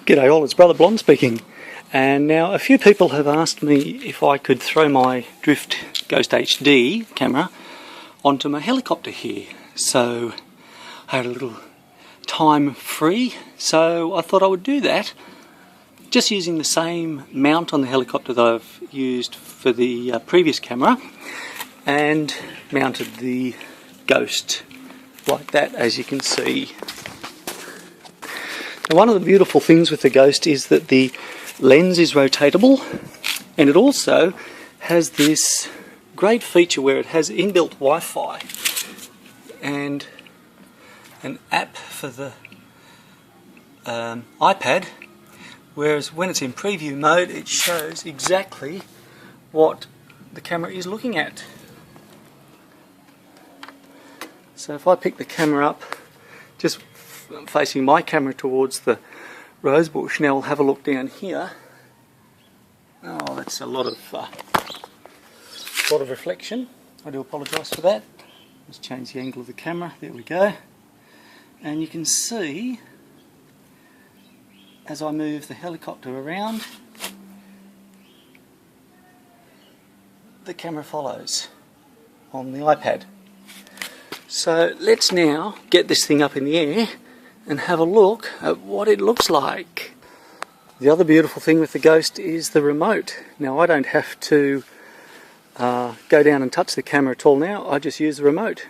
G'day all, it's Brother Blonde speaking. And now a few people have asked me if I could throw my Drift Ghost HD camera onto my helicopter here. So I had a little time free, so I thought I would do that. Just using the same mount on the helicopter that I've used for the previous camera, and mounted the Ghost like that, as you can see. Now, one of the beautiful things with the Ghost is that the lens is rotatable, and it also has this great feature where it has inbuilt Wi-Fi and an app for the iPad, whereas when it's in preview mode it shows exactly what the camera is looking at. So if I pick the camera up, just facing my camera towards the rosebush, now we'll have a look down here. Oh, that's a lot of reflection. I do apologise for that. Let's change the angle of the camera. There we go. And you can see, as I move the helicopter around, the camera follows on the iPad. So let's now get this thing up in the air and have a look at what it looks like. The other beautiful thing with the Ghost is the remote. Now I don't have to go down and touch the camera at all now, I just use the remote.